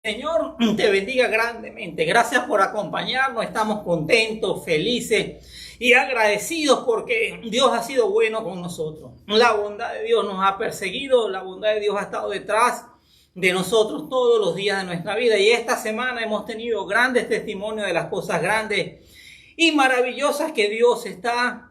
Señor te bendiga grandemente. Gracias por acompañarnos. Estamos contentos, felices y agradecidos porque Dios ha sido bueno con nosotros. La bondad de Dios nos ha perseguido, la bondad de Dios ha estado detrás de nosotros todos los días de nuestra vida. Y esta semana hemos tenido grandes testimonios de las cosas grandes y maravillosas que Dios está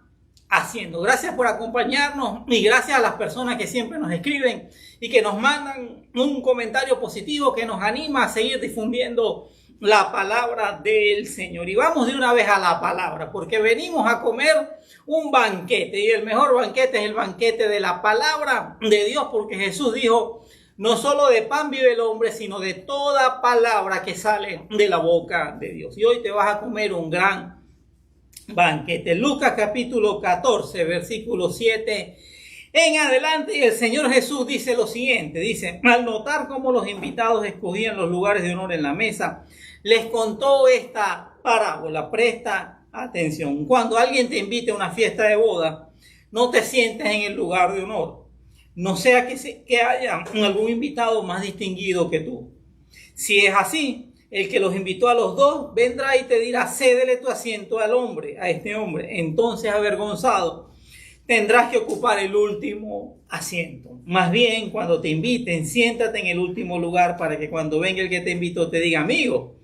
haciendo. Gracias por acompañarnos y gracias a las personas que siempre nos escriben y que nos mandan un comentario positivo que nos anima a seguir difundiendo la palabra del Señor. Y vamos de una vez a la palabra, porque venimos a comer un banquete, y el mejor banquete es el banquete de la palabra de Dios, porque Jesús dijo: no solo de pan vive el hombre, sino de toda palabra que sale de la boca de Dios. Y hoy te vas a comer un gran banquete. Lucas capítulo 14, versículo 7 en adelante, y el Señor Jesús dice lo siguiente, dice: al notar cómo los invitados escogían los lugares de honor en la mesa, les contó esta parábola. Presta atención. Cuando alguien te invite a una fiesta de boda, no te sientes en el lugar de honor, no sea que haya algún invitado más distinguido que tú. Si es así, el que los invitó a los dos vendrá y te dirá: cédele tu asiento al hombre, a este hombre. Entonces, avergonzado, tendrás que ocupar el último asiento. Más bien, cuando te inviten, siéntate en el último lugar, para que cuando venga el que te invitó te diga: amigo,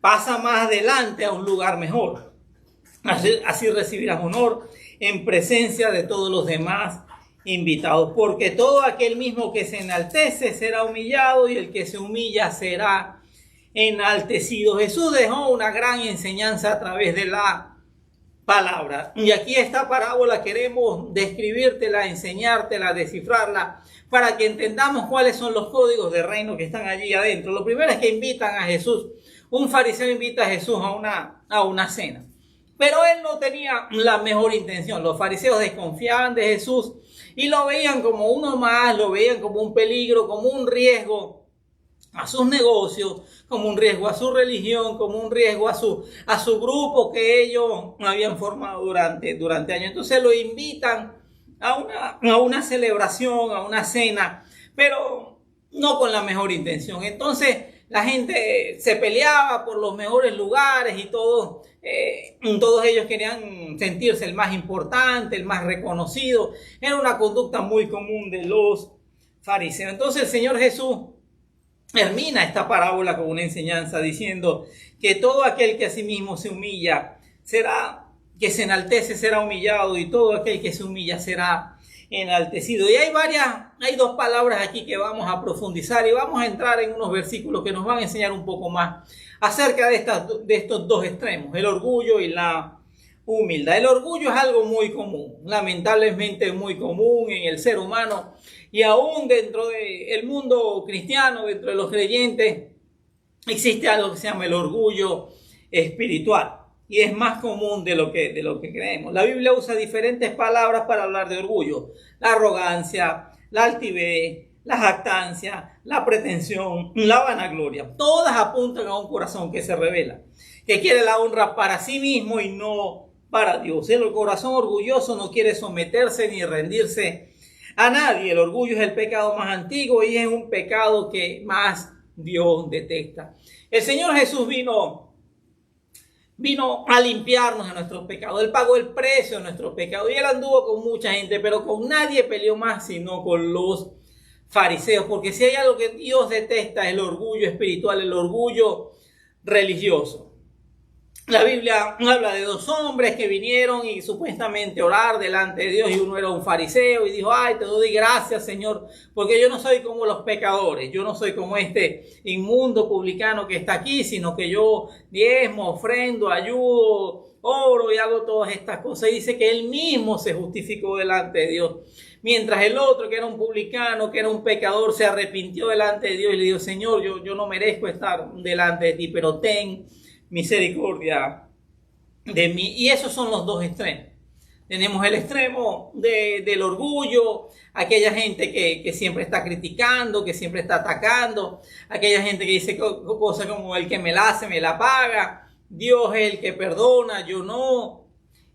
pasa más adelante a un lugar mejor. Así recibirás honor en presencia de todos los demás invitados. Porque todo aquel mismo que se enaltece será humillado, y el que se humilla será enaltecido. Jesús dejó una gran enseñanza a través de la palabra. Y aquí esta parábola queremos describírtela, enseñártela, descifrarla, para que entendamos cuáles son los códigos de reino que están allí adentro. Lo primero es que invitan a Jesús. Un fariseo invita a Jesús a una cena, pero él no tenía la mejor intención. Los fariseos desconfiaban de Jesús y lo veían como uno más, lo veían como un peligro, como un riesgo a sus negocios, como un riesgo a su religión, como un riesgo a su grupo que ellos habían formado durante años. Entonces lo invitan a una celebración, a una cena, pero no con la mejor intención. Entonces la gente se peleaba por los mejores lugares y todos ellos querían sentirse el más importante, el más reconocido. Era una conducta muy común de los fariseos. Entonces el Señor Jesús termina esta parábola con una enseñanza diciendo que todo aquel que a sí mismo se humilla que se enaltece será humillado, y todo aquel que se humilla será enaltecido. Y hay dos palabras aquí que vamos a profundizar, y vamos a entrar en unos versículos que nos van a enseñar un poco más acerca de estos dos extremos, el orgullo y la humildad. El orgullo es algo muy común, lamentablemente muy común en el ser humano, y aún dentro del mundo cristiano, dentro de los creyentes, existe algo que se llama el orgullo espiritual, y es más común de lo que creemos. La Biblia usa diferentes palabras para hablar de orgullo: la arrogancia, la altivez, la jactancia, la pretensión, la vanagloria. Todas apuntan a un corazón que se rebela, que quiere la honra para sí mismo y no para Dios. El corazón orgulloso no quiere someterse ni rendirse a nadie. El orgullo es el pecado más antiguo y es un pecado que más Dios detesta. El Señor Jesús vino a limpiarnos de nuestros pecados. Él pagó el precio de nuestros pecados, y Él anduvo con mucha gente, pero con nadie peleó más sino con los fariseos, porque si hay algo que Dios detesta es el orgullo espiritual, el orgullo religioso. La Biblia habla de dos hombres que vinieron y supuestamente orar delante de Dios, y uno era un fariseo y dijo: ay, te doy gracias, Señor, porque yo no soy como los pecadores, yo no soy como este inmundo publicano que está aquí, sino que yo diezmo, ofrendo, ayudo, oro y hago todas estas cosas. Y dice que él mismo se justificó delante de Dios, mientras el otro, que era un publicano, que era un pecador, se arrepintió delante de Dios y le dijo: Señor, yo no merezco estar delante de ti, pero ten misericordia de mí. Y esos son los dos extremos. Tenemos el extremo del orgullo, aquella gente que siempre está criticando, que siempre está atacando, aquella gente que dice cosas como: el que me la hace, me la paga, Dios es el que perdona, yo no.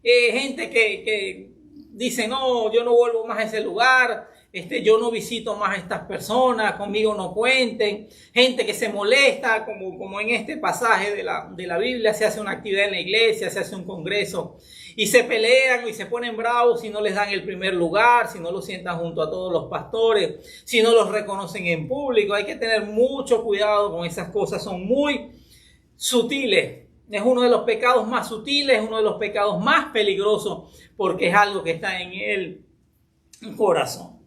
Gente que dice: no, yo no vuelvo más a ese lugar, yo no visito más a estas personas, conmigo no cuenten, gente que se molesta, como en este pasaje de la Biblia, se hace una actividad en la iglesia, se hace un congreso, y se pelean y se ponen bravos si no les dan el primer lugar, si no los sientan junto a todos los pastores, si no los reconocen en público. Hay que tener mucho cuidado con esas cosas, son muy sutiles. Es uno de los pecados más sutiles, es uno de los pecados más peligrosos, porque es algo que está en el corazón.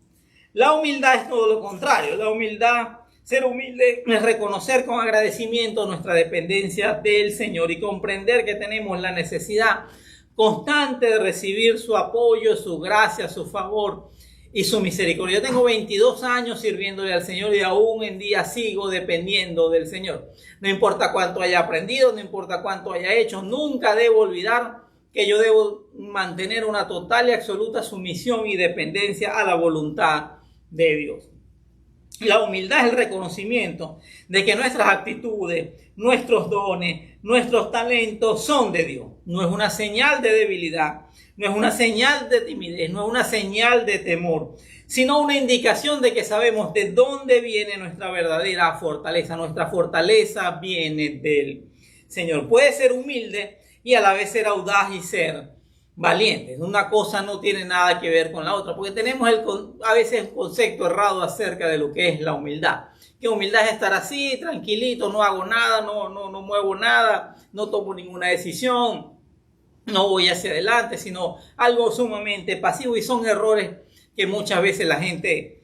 La humildad es todo lo contrario. La humildad, ser humilde, es reconocer con agradecimiento nuestra dependencia del Señor y comprender que tenemos la necesidad constante de recibir su apoyo, su gracia, su favor y su misericordia. Yo tengo 22 años sirviéndole al Señor y aún en día sigo dependiendo del Señor. No importa cuánto haya aprendido, no importa cuánto haya hecho, nunca debo olvidar que yo debo mantener una total y absoluta sumisión y dependencia a la voluntad de Dios. La humildad es el reconocimiento de que nuestras actitudes, nuestros dones, nuestros talentos son de Dios. No es una señal de debilidad, no es una señal de timidez, no es una señal de temor, sino una indicación de que sabemos de dónde viene nuestra verdadera fortaleza. Nuestra fortaleza viene del Señor. Puede ser humilde y a la vez ser audaz y ser valientes. Una cosa no tiene nada que ver con la otra, porque tenemos a veces un concepto errado acerca de lo que es la humildad. Que humildad es estar así, tranquilito, no hago nada, no muevo nada, no tomo ninguna decisión, no voy hacia adelante, sino algo sumamente pasivo, y son errores que muchas veces la gente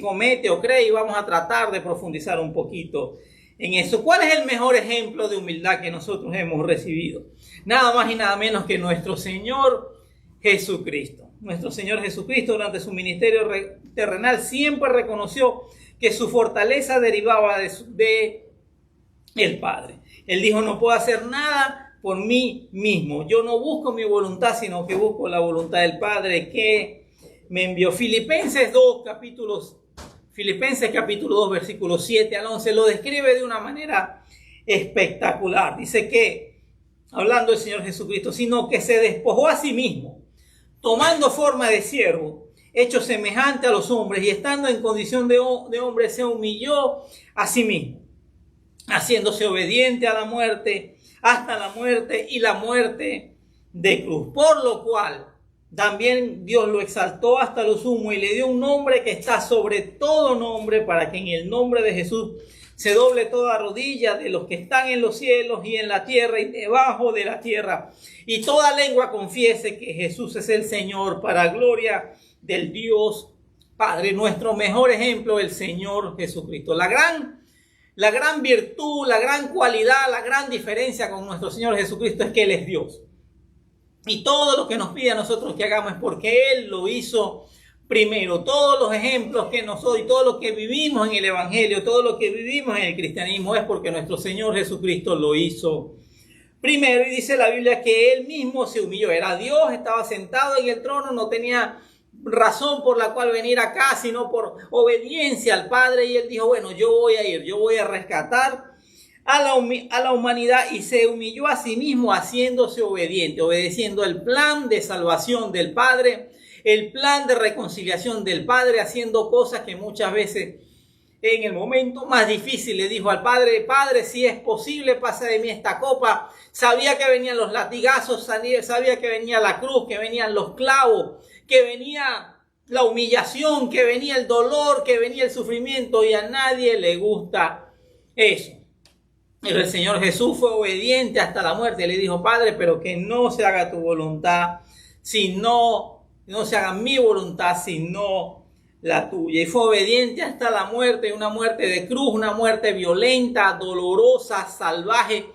comete o cree, y vamos a tratar de profundizar un poquito en eso. ¿Cuál es el mejor ejemplo de humildad que nosotros hemos recibido? Nada más y nada menos que nuestro Señor Jesucristo. Nuestro Señor Jesucristo, durante su ministerio terrenal, siempre reconoció que su fortaleza derivaba de el Padre. Él dijo: no puedo hacer nada por mí mismo. Yo no busco mi voluntad, sino que busco la voluntad del Padre que me envió. Filipenses capítulo 2, versículos 7 al 11, lo describe de una manera espectacular. Dice que, hablando del Señor Jesucristo, sino que se despojó a sí mismo, tomando forma de siervo, hecho semejante a los hombres, y estando en condición de hombre, se humilló a sí mismo, haciéndose obediente a la muerte, hasta la muerte y la muerte de cruz. Por lo cual también Dios lo exaltó hasta lo sumo y le dio un nombre que está sobre todo nombre, para que en el nombre de Jesús se doble toda rodilla de los que están en los cielos y en la tierra y debajo de la tierra, y toda lengua confiese que Jesús es el Señor, para gloria del Dios Padre. Nuestro mejor ejemplo, el Señor Jesucristo. La gran virtud, la gran cualidad, la gran diferencia con nuestro Señor Jesucristo es que Él es Dios. Y todo lo que nos pide a nosotros que hagamos es porque Él lo hizo primero. Todos los ejemplos que nosotros y todo lo que vivimos en el Evangelio, todo lo que vivimos en el cristianismo, es porque nuestro Señor Jesucristo lo hizo primero. Y dice la Biblia que Él mismo se humilló. Era Dios, estaba sentado en el trono, no tenía razón por la cual venir acá, sino por obediencia al Padre. Y Él dijo: bueno, yo voy a ir, yo voy a rescatar a la humanidad, y se humilló a sí mismo haciéndose obediente, obedeciendo el plan de salvación del Padre, el plan de reconciliación del Padre, haciendo cosas que muchas veces en el momento más difícil le dijo al Padre: Padre, si es posible, pasa de mí esta copa. Sabía que venían los latigazos, sabía que venía la cruz, que venían los clavos, que venía la humillación, que venía el dolor, que venía el sufrimiento, y a nadie le gusta eso. Pero el Señor Jesús fue obediente hasta la muerte. Le dijo: Padre, pero que no se haga tu voluntad, no se haga mi voluntad, sino la tuya. Y fue obediente hasta la muerte, una muerte de cruz, una muerte violenta, dolorosa, salvaje.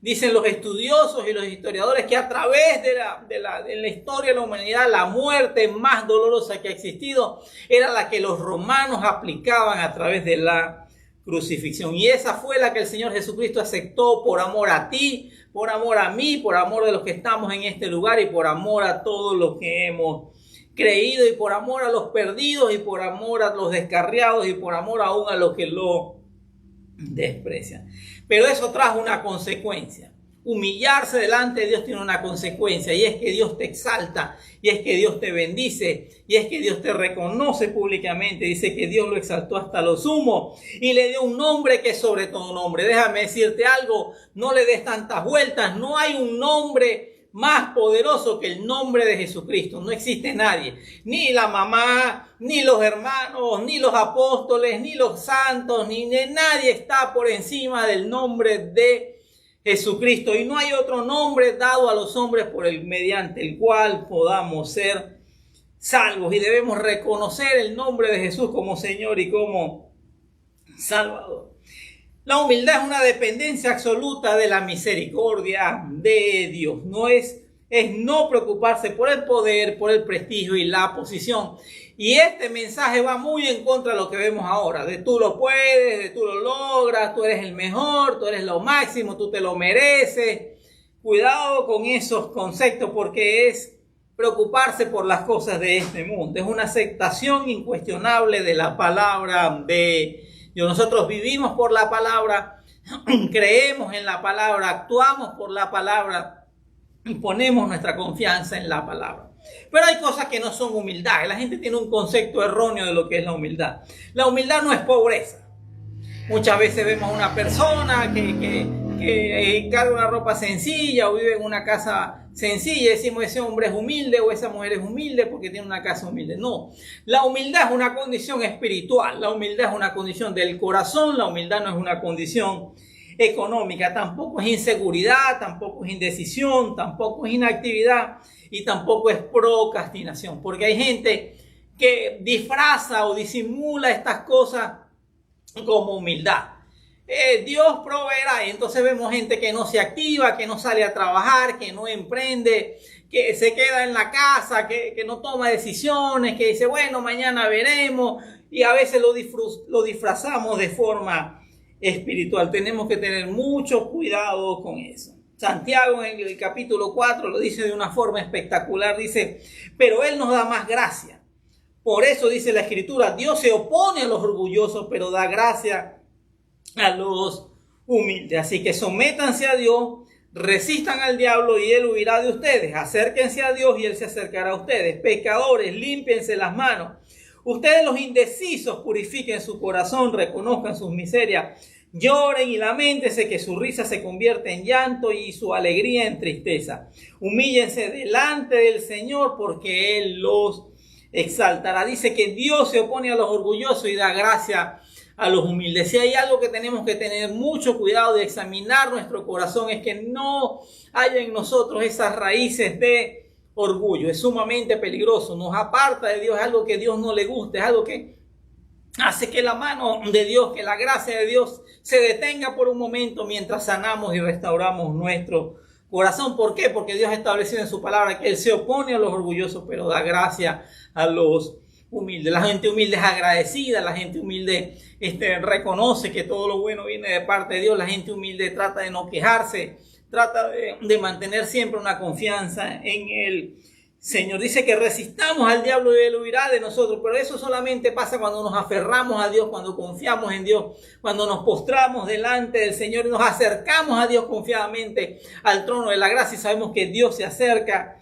Dicen los estudiosos y los historiadores que a través de la historia de la humanidad, la muerte más dolorosa que ha existido era la que los romanos aplicaban a través de la crucifixión. Y esa fue la que el Señor Jesucristo aceptó por amor a ti, por amor a mí, por amor de los que estamos en este lugar, y por amor a todos los que hemos creído, y por amor a los perdidos, y por amor a los descarriados, y por amor aún a los que lo desprecian. Pero eso trajo una consecuencia. humillarse delante de Dios tiene una consecuencia, y es que Dios te exalta, y es que Dios te bendice, y es que Dios te reconoce públicamente. Dice que Dios lo exaltó hasta lo sumo y le dio un nombre que es sobre todo nombre. Déjame decirte algo, no le des tantas vueltas, no hay un nombre más poderoso que el nombre de Jesucristo. No existe nadie, ni la mamá, ni los hermanos, ni los apóstoles, ni los santos, ni nadie está por encima del nombre de Jesucristo, y no hay otro nombre dado a los hombres mediante el cual podamos ser salvos, y debemos reconocer el nombre de Jesús como Señor y como Salvador. La humildad es una dependencia absoluta de la misericordia de Dios. Es no preocuparse por el poder, por el prestigio y la posición. Y este mensaje va muy en contra de lo que vemos ahora, de tú lo puedes, de tú lo logras, tú eres el mejor, tú eres lo máximo, tú te lo mereces. Cuidado con esos conceptos, porque es preocuparse por las cosas de este mundo. Es una aceptación incuestionable de la palabra de Dios. Nosotros vivimos por la palabra, creemos en la palabra, actuamos por la palabra y ponemos nuestra confianza en la palabra. Pero hay cosas que no son humildad. La gente tiene un concepto erróneo de lo que es la humildad. La humildad no es pobreza. Muchas veces vemos a una persona que carga una ropa sencilla o vive en una casa sencilla y decimos ese hombre es humilde o esa mujer es humilde porque tiene una casa humilde. No, la humildad es una condición espiritual. La humildad es una condición del corazón. La humildad no es una condición económica, tampoco es inseguridad, tampoco es indecisión, tampoco es inactividad y tampoco es procrastinación, porque hay gente que disfraza o disimula estas cosas como humildad. Dios proveerá, y entonces vemos gente que no se activa, que no sale a trabajar, que no emprende, que se queda en la casa, que no toma decisiones, que dice bueno, mañana veremos, y a veces lo disfrazamos de forma espiritual. Tenemos que tener mucho cuidado con eso. Santiago en el capítulo 4 lo dice de una forma espectacular, dice, pero Él nos da más gracia. Por eso dice la Escritura, Dios se opone a los orgullosos, pero da gracia a los humildes. Así que sométanse a Dios, resistan al diablo y Él huirá de ustedes. Acérquense a Dios y Él se acercará a ustedes. Pecadores, límpiense las manos. Ustedes los indecisos purifiquen su corazón, reconozcan sus miserias, lloren y lamentense, que su risa se convierte en llanto y su alegría en tristeza. Humíllense delante del Señor porque Él los exaltará. Dice que Dios se opone a los orgullosos y da gracia a los humildes. Si hay algo que tenemos que tener mucho cuidado de examinar nuestro corazón, es que no haya en nosotros esas raíces de orgullo. Es sumamente peligroso, nos aparta de Dios, es algo que a Dios no le gusta, es algo que hace que la mano de Dios, que la gracia de Dios se detenga por un momento mientras sanamos y restauramos nuestro corazón. ¿Por qué? Porque Dios ha establecido en su palabra que Él se opone a los orgullosos, pero da gracia a los humildes. La gente humilde es agradecida, la gente humilde reconoce que todo lo bueno viene de parte de Dios, la gente humilde trata de no quejarse, trata de mantener siempre una confianza en el Señor. Dice que resistamos al diablo y Él huirá de nosotros, pero eso solamente pasa cuando nos aferramos a Dios, cuando confiamos en Dios, cuando nos postramos delante del Señor y nos acercamos a Dios confiadamente al trono de la gracia y sabemos que Dios se acerca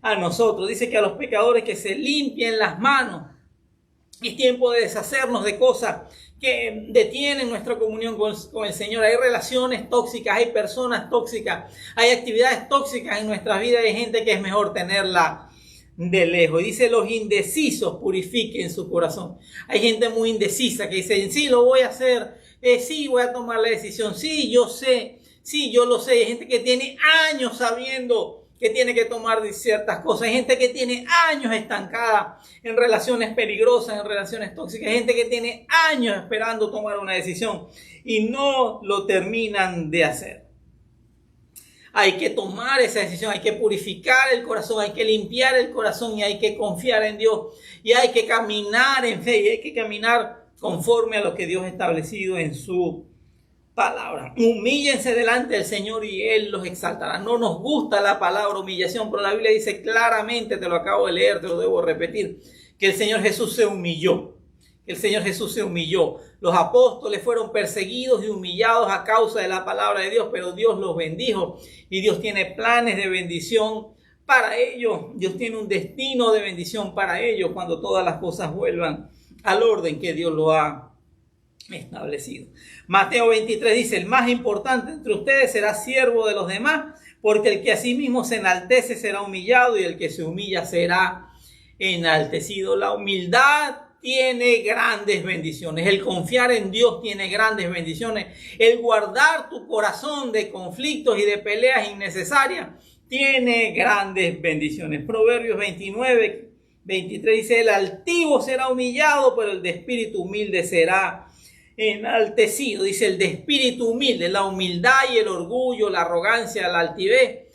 a nosotros. Dice que a los pecadores que se limpien las manos. Es tiempo de deshacernos de cosas que detienen nuestra comunión con el Señor. Hay relaciones tóxicas, hay personas tóxicas, hay actividades tóxicas en nuestras vidas. Hay gente que es mejor tenerla de lejos. Y dice, los indecisos purifiquen su corazón. Hay gente muy indecisa que dice, sí, lo voy a hacer, sí, voy a tomar la decisión, sí, yo sé, sí, yo lo sé. Hay gente que tiene años sabiendo que tiene que tomar ciertas cosas. Hay gente que tiene años estancada en relaciones peligrosas, en relaciones tóxicas. Hay gente que tiene años esperando tomar una decisión y no lo terminan de hacer. Hay que tomar esa decisión, hay que purificar el corazón, hay que limpiar el corazón y hay que confiar en Dios. Y hay que caminar en fe y hay que caminar conforme a lo que Dios ha establecido en su palabra. Humíllense delante del Señor y Él los exaltará. No nos gusta la palabra humillación, pero la Biblia dice claramente, te lo acabo de leer, te lo debo repetir, que el Señor Jesús se humilló, El Señor Jesús se humilló. Los apóstoles fueron perseguidos y humillados a causa de la palabra de Dios, pero Dios los bendijo y Dios tiene planes de bendición para ellos. Dios tiene un destino de bendición para ellos cuando todas las cosas vuelvan al orden que Dios lo ha establecido. Mateo 23 dice: el más importante entre ustedes será siervo de los demás, porque el que a sí mismo se enaltece será humillado y el que se humilla será enaltecido. La humildad tiene grandes bendiciones. El confiar en Dios tiene grandes bendiciones. El guardar tu corazón de conflictos y de peleas innecesarias tiene grandes bendiciones. Proverbios 29, 23 dice: el altivo será humillado, pero el de espíritu humilde será enaltecido. Dice el de espíritu humilde. La humildad y el orgullo, la arrogancia, la altivez,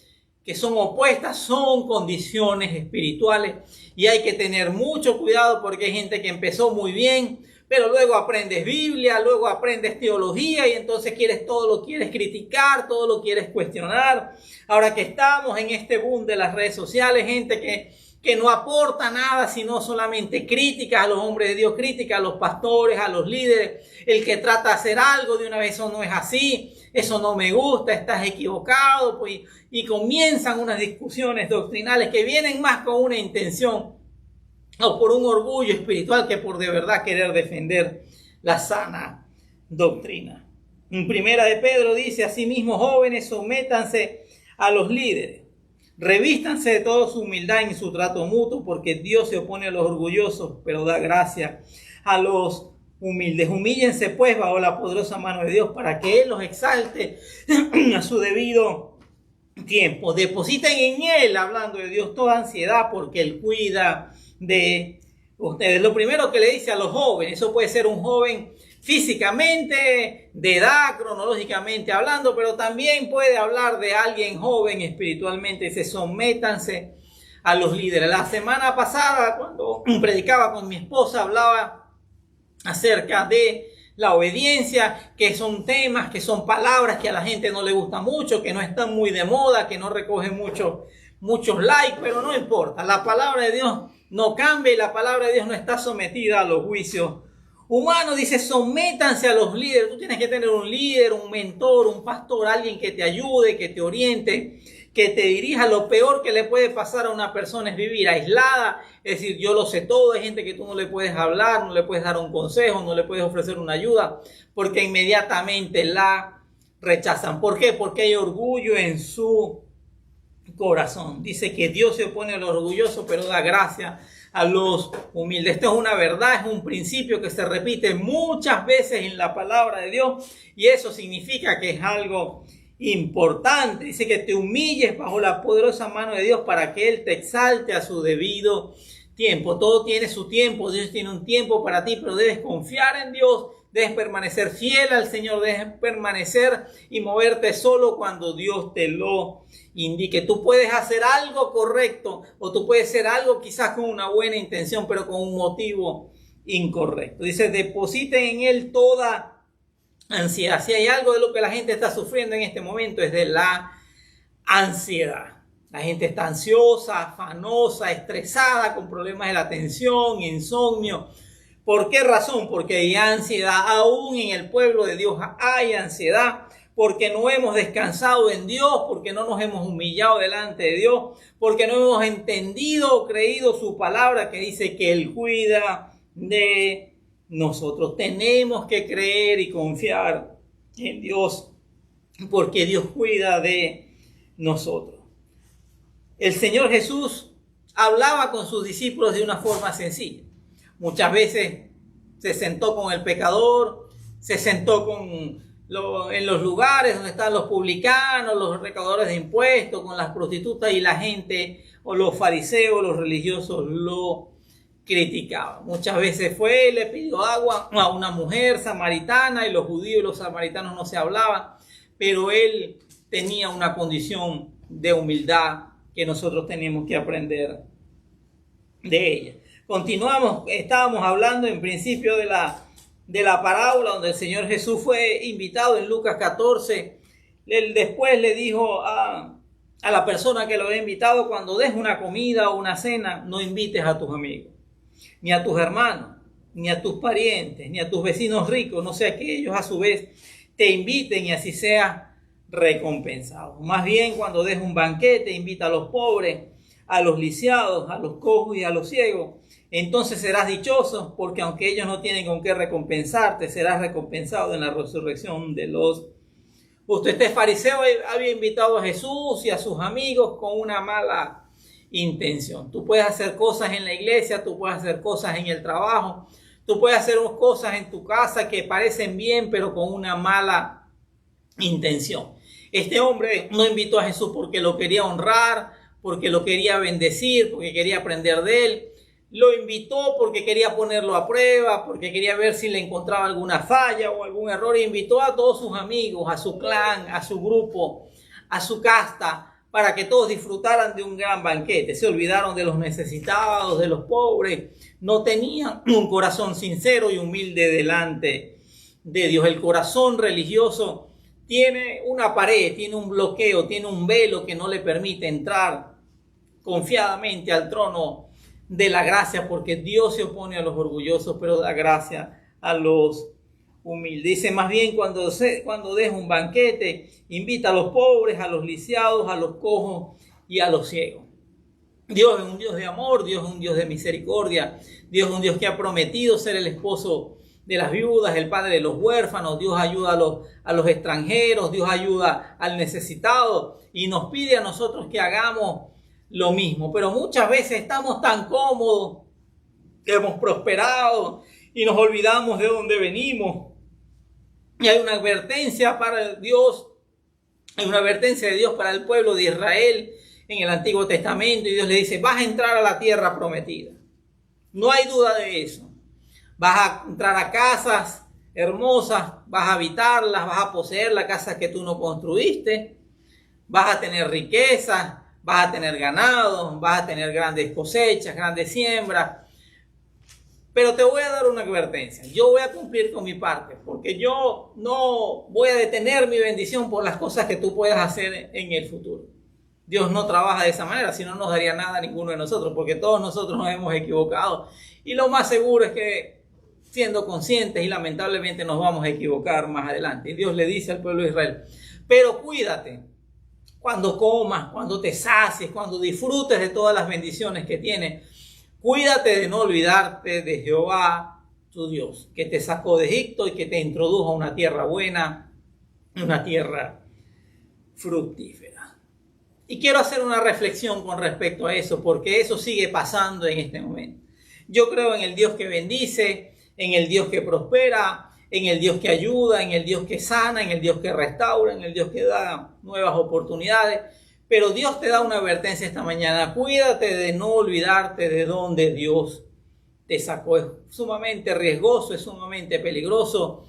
que son opuestas, son condiciones espirituales y hay que tener mucho cuidado porque hay gente que empezó muy bien, pero luego aprendes Biblia, luego aprendes teología y entonces todo lo quieres criticar, todo lo quieres cuestionar. Ahora que estamos en este boom de las redes sociales, gente que no aporta nada, sino solamente críticas a los hombres de Dios, críticas a los pastores, a los líderes, el que trata de hacer algo de una vez, eso no es así, eso no me gusta, estás equivocado, pues, y comienzan unas discusiones doctrinales que vienen más con una intención o por un orgullo espiritual que por de verdad querer defender la sana doctrina. En Primera de Pedro dice: asimismo, jóvenes, sométanse a los líderes. Revístanse de toda su humildad en su trato mutuo, porque Dios se opone a los orgullosos, pero da gracia a los humildes. Humíllense pues bajo la poderosa mano de Dios para que Él los exalte a su debido tiempo. Depositen en Él, hablando de Dios, toda ansiedad, porque Él cuida de ustedes. Lo primero que le dice a los jóvenes, eso puede ser un joven físicamente, de edad, cronológicamente hablando, pero también puede hablar de alguien joven espiritualmente. Dice: sométanse a los líderes. La semana pasada, cuando predicaba con mi esposa, hablaba acerca de la obediencia, que son temas, que son palabras que a la gente no le gusta mucho, que no están muy de moda, que no recogen muchos likes, pero no importa. La palabra de Dios no cambia y la palabra de Dios no está sometida a los juicios humanos. Dice: sométanse a los líderes. Tú tienes que tener un líder, un mentor, un pastor, alguien que te ayude, que te oriente, que te dirija. Lo peor que le puede pasar a una persona es vivir aislada, es decir, yo lo sé todo. Hay gente que tú no le puedes hablar, no le puedes dar un consejo, no le puedes ofrecer una ayuda, porque inmediatamente la rechazan. ¿Por qué? Porque hay orgullo en su corazón. Dice que Dios se opone a los orgullosos, pero da gracia a los humildes. Esto es una verdad, es un principio que se repite muchas veces en la palabra de Dios y eso significa que es algo importante. Dice que te humilles bajo la poderosa mano de Dios para que Él te exalte a su debido tiempo. Todo tiene su tiempo, Dios tiene un tiempo para ti, pero debes confiar en Dios, debes permanecer fiel al Señor, debes permanecer y moverte solo cuando Dios te lo indique. Tú puedes hacer algo correcto o tú puedes hacer algo quizás con una buena intención, pero con un motivo incorrecto. Dice: depositen en Él toda ansiedad. Si hay algo de lo que la gente está sufriendo en este momento es de la ansiedad. La gente está ansiosa, afanosa, estresada, con problemas de la atención, insomnio. ¿Por qué razón? Porque hay ansiedad. Aún en el pueblo de Dios hay ansiedad. Porque no hemos descansado en Dios, porque no nos hemos humillado delante de Dios, porque no hemos entendido o creído su palabra que dice que Él cuida de nosotros. Tenemos que creer y confiar en Dios, porque Dios cuida de nosotros. El Señor Jesús hablaba con sus discípulos de una forma sencilla. Muchas veces se sentó con el pecador, se sentó en los lugares donde están los publicanos, los recaudadores de impuestos, con las prostitutas, y la gente o los fariseos, los religiosos lo criticaban. Muchas veces fue, le pidió agua a una mujer samaritana y los judíos y los samaritanos no se hablaban, pero él tenía una condición de humildad que nosotros tenemos que aprender de ella. Continuamos, estábamos hablando en principio de la parábola donde el Señor Jesús fue invitado en Lucas 14. Él después le dijo a la persona que lo había invitado: cuando des una comida o una cena, no invites a tus amigos ni a tus hermanos, ni a tus parientes, ni a tus vecinos ricos, no sea que ellos a su vez te inviten y así sea recompensado. Más bien, cuando des un banquete, invita a los pobres, a los lisiados, a los cojos y a los ciegos. Entonces serás dichoso, porque aunque ellos no tienen con qué recompensarte, serás recompensado en la resurrección de los justos. Este fariseo había invitado a Jesús y a sus amigos con una mala intención. Tú puedes hacer cosas en la iglesia, tú puedes hacer cosas en el trabajo, tú puedes hacer cosas en tu casa que parecen bien, pero con una mala intención. Este hombre no invitó a Jesús porque lo quería honrar, porque lo quería bendecir, porque quería aprender de él. Lo invitó porque quería ponerlo a prueba, porque quería ver si le encontraba alguna falla o algún error. E invitó a todos sus amigos, a su clan, a su grupo, a su casta, para que todos disfrutaran de un gran banquete. Se olvidaron de los necesitados, de los pobres. No tenían un corazón sincero y humilde delante de Dios. El corazón religioso tiene una pared, tiene un bloqueo, tiene un velo que no le permite entrar confiadamente al trono de la gracia, porque Dios se opone a los orgullosos, pero da gracia a los humildes. Dice, más bien cuando des un banquete, invita a los pobres, a los lisiados, a los cojos y a los ciegos. Dios es un Dios de amor, Dios es un Dios de misericordia, Dios es un Dios que ha prometido ser el esposo de las viudas, el padre de los huérfanos. Dios ayuda a los extranjeros, Dios ayuda al necesitado y nos pide a nosotros que hagamos lo mismo. Pero muchas veces estamos tan cómodos, que hemos prosperado y nos olvidamos de dónde venimos. Y hay una advertencia para Dios, hay una advertencia de Dios para el pueblo de Israel en el Antiguo Testamento, y Dios le dice, vas a entrar a la tierra prometida. No hay duda de eso. Vas a entrar a casas hermosas, vas a habitarlas, vas a poseer la casa que tú no construiste, vas a tener riquezas, vas a tener ganado, vas a tener grandes cosechas, grandes siembras. Pero te voy a dar una advertencia. Yo voy a cumplir con mi parte, porque yo no voy a detener mi bendición por las cosas que tú puedas hacer en el futuro. Dios no trabaja de esa manera, si no nos daría nada a ninguno de nosotros, porque todos nosotros nos hemos equivocado. Y lo más seguro es que, siendo conscientes, y lamentablemente nos vamos a equivocar más adelante. Y Dios le dice al pueblo de Israel, pero cuídate. Cuando comas, cuando te sacies, cuando disfrutes de todas las bendiciones que tienes, cuídate de no olvidarte de Jehová, tu Dios, que te sacó de Egipto y que te introdujo a una tierra buena, una tierra fructífera. Y quiero hacer una reflexión con respecto a eso, porque eso sigue pasando en este momento. Yo creo en el Dios que bendice, en el Dios que prospera, en el Dios que ayuda, en el Dios que sana, en el Dios que restaura, en el Dios que da nuevas oportunidades. Pero Dios te da una advertencia esta mañana. Cuídate de no olvidarte de dónde Dios te sacó. Es sumamente riesgoso, es sumamente peligroso.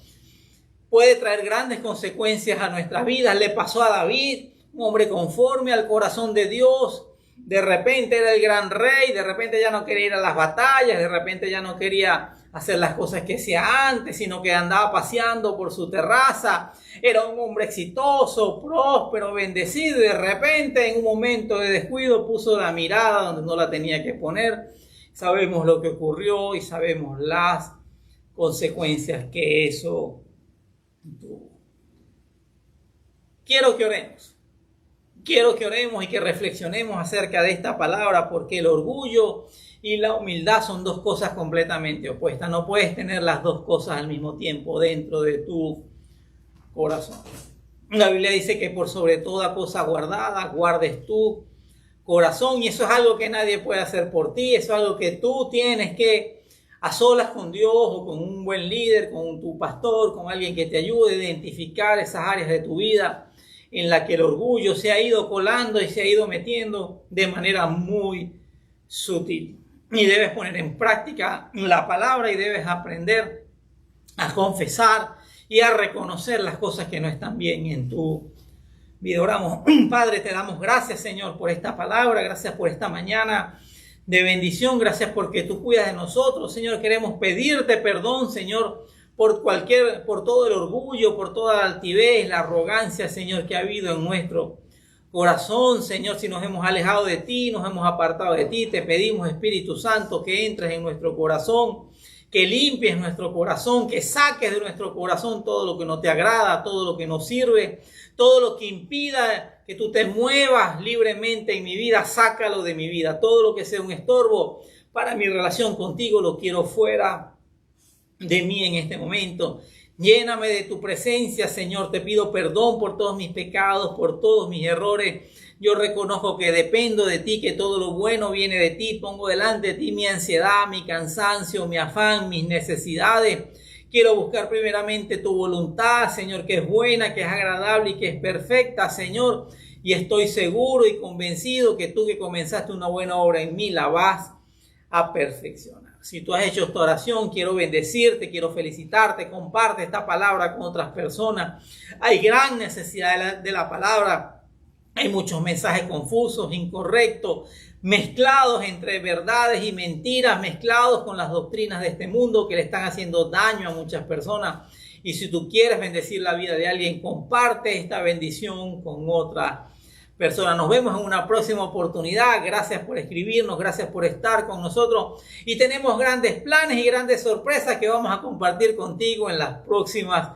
Puede traer grandes consecuencias a nuestras vidas. Le pasó a David, un hombre conforme al corazón de Dios. De repente era el gran rey, de repente ya no quería ir a las batallas, de repente ya no quería hacer las cosas que hacía antes, sino que andaba paseando por su terraza. Era un hombre exitoso, próspero, bendecido, y de repente en un momento de descuido puso la mirada donde no la tenía que poner. Sabemos lo que ocurrió y sabemos las consecuencias que eso tuvo. Quiero que oremos. Quiero que oremos y que reflexionemos acerca de esta palabra, porque el orgullo y la humildad son dos cosas completamente opuestas. No puedes tener las dos cosas al mismo tiempo dentro de tu corazón. La Biblia dice que por sobre toda cosa guardada, guardes tu corazón, y eso es algo que nadie puede hacer por ti. Eso es algo que tú tienes que, a solas con Dios o con un buen líder, con tu pastor, con alguien que te ayude a identificar esas áreas de tu vida en la que el orgullo se ha ido colando y se ha ido metiendo de manera muy sutil. Y debes poner en práctica la palabra y debes aprender a confesar y a reconocer las cosas que no están bien en tu vida. Oramos. Padre, te damos gracias, Señor, por esta palabra. Gracias por esta mañana de bendición. Gracias porque tú cuidas de nosotros. Señor, queremos pedirte perdón, Señor, por todo el orgullo, por toda la altivez, la arrogancia, Señor, que ha habido en nuestro corazón. Señor, si nos hemos alejado de ti, nos hemos apartado de ti, te pedimos, Espíritu Santo, que entres en nuestro corazón, que limpies nuestro corazón, que saques de nuestro corazón todo lo que no te agrada, todo lo que no sirve, todo lo que impida que tú te muevas libremente en mi vida, sácalo de mi vida. Todo lo que sea un estorbo para mi relación contigo lo quiero fuera de mí en este momento. Lléname de tu presencia, Señor. Te pido perdón por todos mis pecados, por todos mis errores. Yo reconozco que dependo de ti, que todo lo bueno viene de ti. Pongo delante de ti mi ansiedad, mi cansancio, mi afán, mis necesidades. Quiero buscar primeramente tu voluntad, Señor, que es buena, que es agradable y que es perfecta, Señor. Y estoy seguro y convencido que tú que comenzaste una buena obra en mí la vas a perfeccionar. Si tú has hecho esta oración, quiero bendecirte, quiero felicitarte. Comparte esta palabra con otras personas. Hay gran necesidad de la palabra. Hay muchos mensajes confusos, incorrectos, mezclados entre verdades y mentiras, mezclados con las doctrinas de este mundo que le están haciendo daño a muchas personas. Y si tú quieres bendecir la vida de alguien, comparte esta bendición con otra persona. Nos vemos en una próxima oportunidad. Gracias por escribirnos, gracias por estar con nosotros. Y tenemos grandes planes y grandes sorpresas que vamos a compartir contigo en las próximas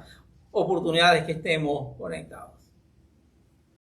oportunidades que estemos conectados.